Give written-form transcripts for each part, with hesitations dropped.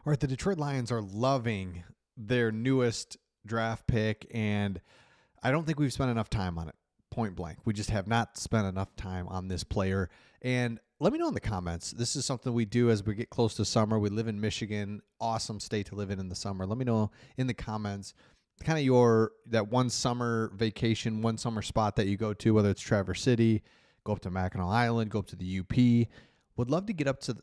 All right, the Detroit Lions are loving their newest draft pick, and I don't think we've spent enough time on it. Point blank, we just have not spent enough time on this player. And let me know in the comments. This is something we do as we get close to summer. We live in Michigan, awesome state to live in the summer. Let me know in the comments kind of that one summer vacation, one summer spot that you go to, whether it's Traverse City, go up to Mackinac Island, go up to the UP. Would love to get up to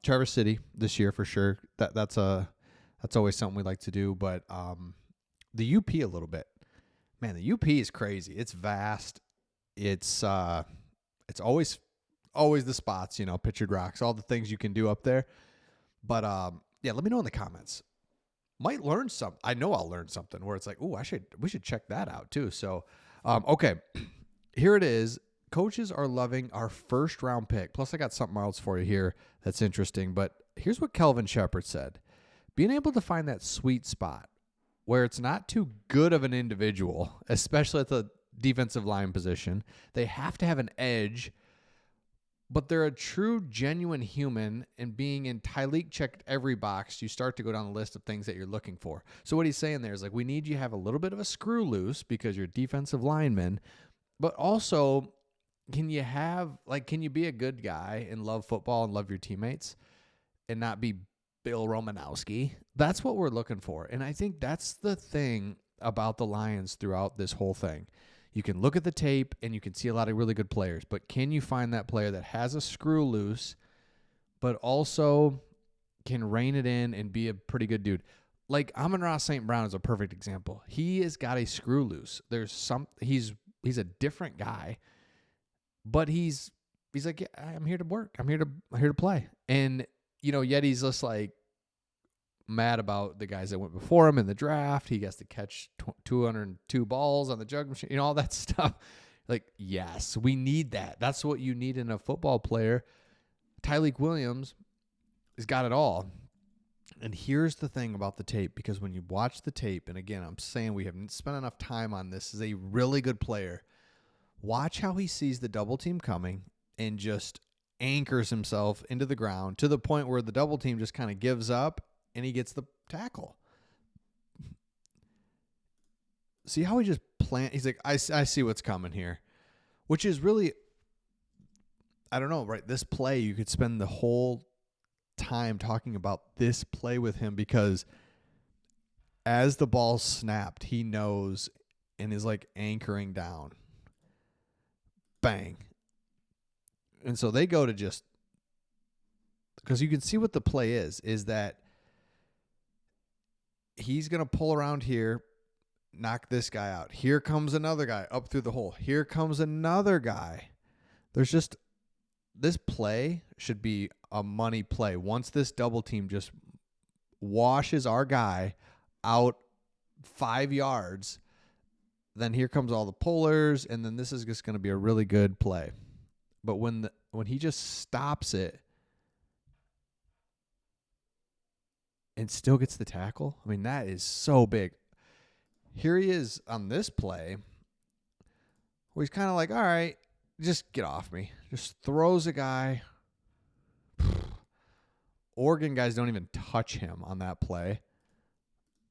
Traverse City this year for sure. That's always something we like to do. But the UP a little bit, man. The UP is crazy. It's vast. It's always the spots, Pictured Rocks, all the things you can do up there. But yeah, let me know in the comments. Might learn some. I know I'll learn something where it's like, oh, we should check that out too. So, okay, here it is. Coaches are loving our first round pick. Plus, I got something else for you here that's interesting. But here's what Kelvin Shepard said. Being able to find that sweet spot where it's not too good of an individual, especially at the defensive line position. They have to have an edge, but they're a true, genuine human, and being in Tyleek checked every box, you start to go down the list of things that you're looking for. So what he's saying there is like, we need you to have a little bit of a screw loose because you're a defensive lineman, but also can you be a good guy and love football and love your teammates and not be Bill Romanowski? That's what we're looking for. And I think that's the thing about the Lions throughout this whole thing. You can look at the tape and you can see a lot of really good players, but can you find that player that has a screw loose, but also can rein it in and be a pretty good dude? Like Amon-Ra St. Brown is a perfect example. He has got a screw loose. He's a different guy, but he's like, yeah, I'm here to work. I'm here to play. And yet he's just like mad about the guys that went before him in the draft. He has to catch 202 balls on the jug machine, all that stuff. Like, yes, we need that. That's what you need in a football player. Tyleek Williams has got it all. And here's the thing about the tape, because when you watch the tape, and again, I'm saying we haven't spent enough time on this, is a really good player. Watch how he sees the double team coming and just anchors himself into the ground to the point where the double team just kind of gives up and he gets the tackle. See how he just he's like, I see what's coming here, which is really, I don't know, right? This play, you could spend the whole time talking about this play with him, because as the ball snapped, he knows and is like anchoring down. Bang. And so they go to just, because you can see what the play is that he's going to pull around here, knock this guy out. Here comes another guy up through the hole. Here comes another guy. There's just, this play should be a money play. Once this double team just washes our guy out 5 yards, then here comes all the pullers, and then this is just going to be a really good play. But when he just stops it and still gets the tackle, I mean, that is so big. Here he is on this play where he's kind of like, all right, just get off me. Just throws a guy. Oregon guys don't even touch him on that play.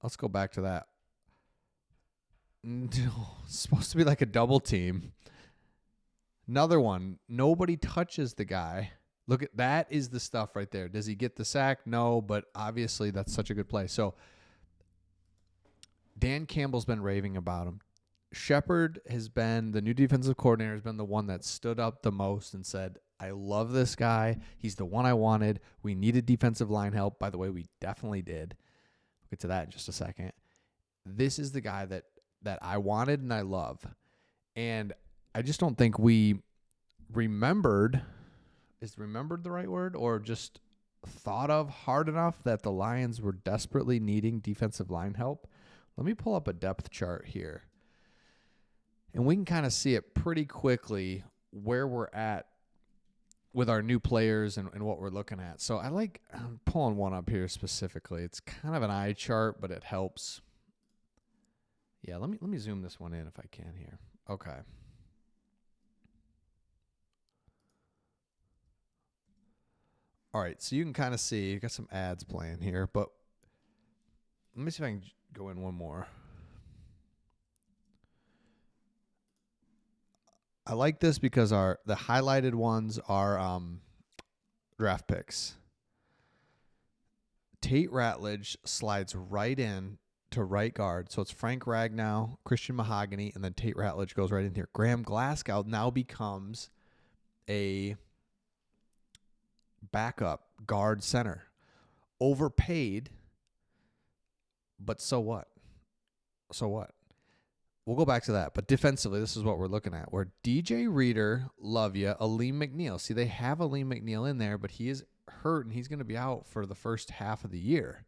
Let's go back to that. No, it's supposed to be like a double team. Another one. Nobody touches the guy. Look at that, is the stuff right there. Does he get the sack? No, but obviously that's such a good play. So Dan Campbell's been raving about him. Shepard has been, the new defensive coordinator, has been the one that stood up the most and said, I love this guy. He's the one I wanted. We needed defensive line help. By the way, we definitely did. We'll get to that in just a second. This is the guy that I wanted and I love. And I just don't think we remembered, is remembered the right word, or just thought of hard enough that the Lions were desperately needing defensive line help. Let me pull up a depth chart here. And we can kind of see it pretty quickly where we're at with our new players and what we're looking at. So I'm pulling one up here specifically. It's kind of an eye chart, but it helps. Yeah, let me zoom this one in if I can here. Okay. All right, so you can kind of see, you got some ads playing here, but let me see if I can go in one more. I like this because the highlighted ones are draft picks. Tate Ratledge slides right in to right guard. So it's Frank Ragnow, Christian Mahogany, and then Tate Ratledge goes right in here. Graham Glasgow now becomes a backup guard center. Overpaid, but so what? So what? We'll go back to that. But defensively, this is what we're looking at. Where DJ Reader, love you, Aleem McNeil. See, they have Aleem McNeil in there, but he is hurt and he's going to be out for the first half of the year.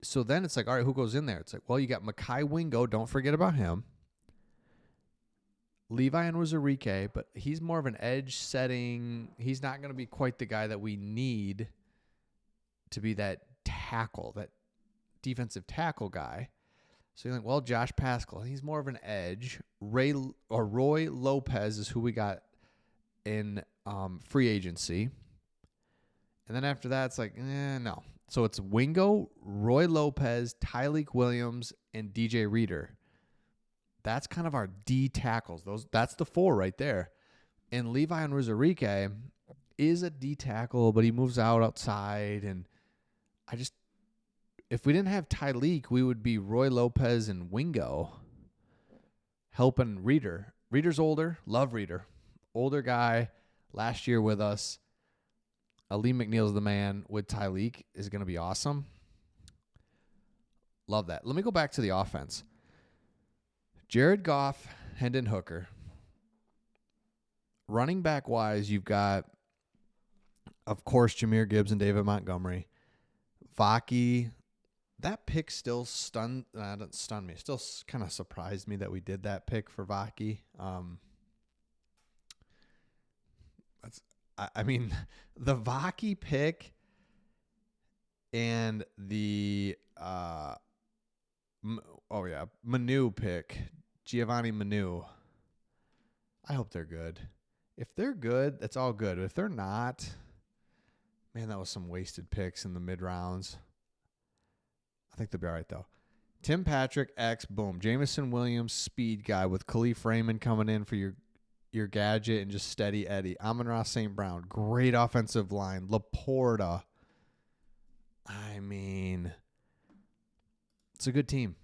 So then it's like, all right, who goes in there? It's like, well, you got Makai Wingo. Don't forget about him. Levi Onwuzurike, but he's more of an edge setting. He's not going to be quite the guy that we need to be that tackle, that defensive tackle guy. So you're like, well, Josh Paschal, he's more of an edge. Roy Lopez is who we got in free agency. And then after that, it's like, no. So it's Wingo, Roy Lopez, Tyleik Williams, and DJ Reader. That's kind of our D tackles. That's the four right there. And Levi Onwuzurike is a D tackle, but he moves outside. And if we didn't have Tyleik, we would be Roy Lopez and Wingo helping Reader. Reader's older. Love Reader. Older guy. Last year with us. Aleem McNeil's the man with Tyleik is going to be awesome. Love that. Let me go back to the offense. Jared Goff, Hendon Hooker. Running back wise, you've got, of course, Jahmyr Gibbs and David Montgomery. Vaki, that pick still didn't stun me. Still kind of surprised me that we did that pick for Vaki. I mean, the Vaki pick and the Manu pick, Giovanni Manu. I hope they're good. If they're good, that's all good. But if they're not, man, that was some wasted picks in the mid rounds. I think they'll be all right though. Tim Patrick, boom. Jameson Williams, speed guy with Khalif Raymond coming in for your gadget and just steady Eddie. Amon-Ra St. Brown, great offensive line. Laporta. I mean, it's a good team.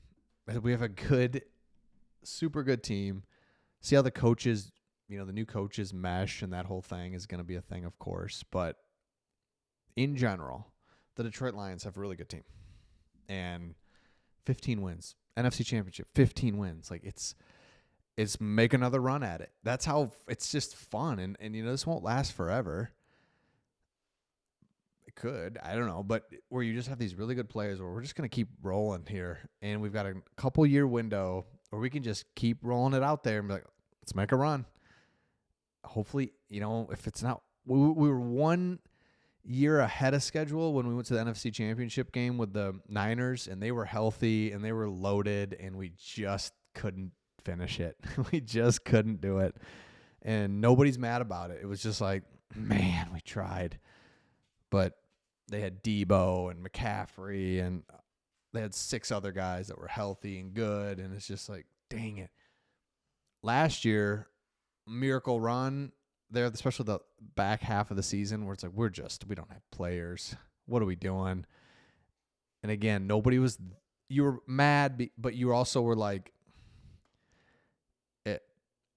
We have a good, super good team. See how the coaches, the new coaches mesh and that whole thing is going to be a thing, of course. But in general, the Detroit Lions have a really good team. And 15 wins. NFC Championship, 15 wins. Like, it's make another run at it. That's how it's just fun. And this won't last forever. It could. I don't know. But where you just have these really good players where we're just going to keep rolling here. And we've got a couple year window where we can just keep rolling it out there and be like, let's make a run. Hopefully, if it's not, we were 1 year ahead of schedule when we went to the NFC Championship game with the Niners, and they were healthy and they were loaded, and we just couldn't finish it. We just couldn't do it. And nobody's mad about it. It was just like, man, we tried. But they had Debo and McCaffrey, and they had 6 other guys that were healthy and good, and it's just like, dang it. Last year, miracle run there, especially the back half of the season, where it's like, we don't have players. What are we doing? And again, you were mad, but you also were like,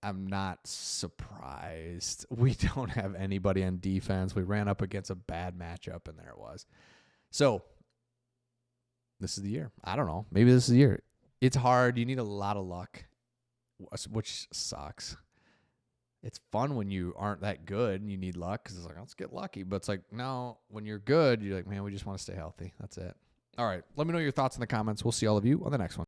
I'm not surprised. We don't have anybody on defense. We ran up against a bad matchup, and there it was. So this is the year. I don't know. Maybe this is the year. It's hard. You need a lot of luck, which sucks. It's fun when you aren't that good and you need luck because it's like, let's get lucky. But it's like, no, when you're good, you're like, man, we just want to stay healthy. That's it. All right. Let me know your thoughts in the comments. We'll see all of you on the next one.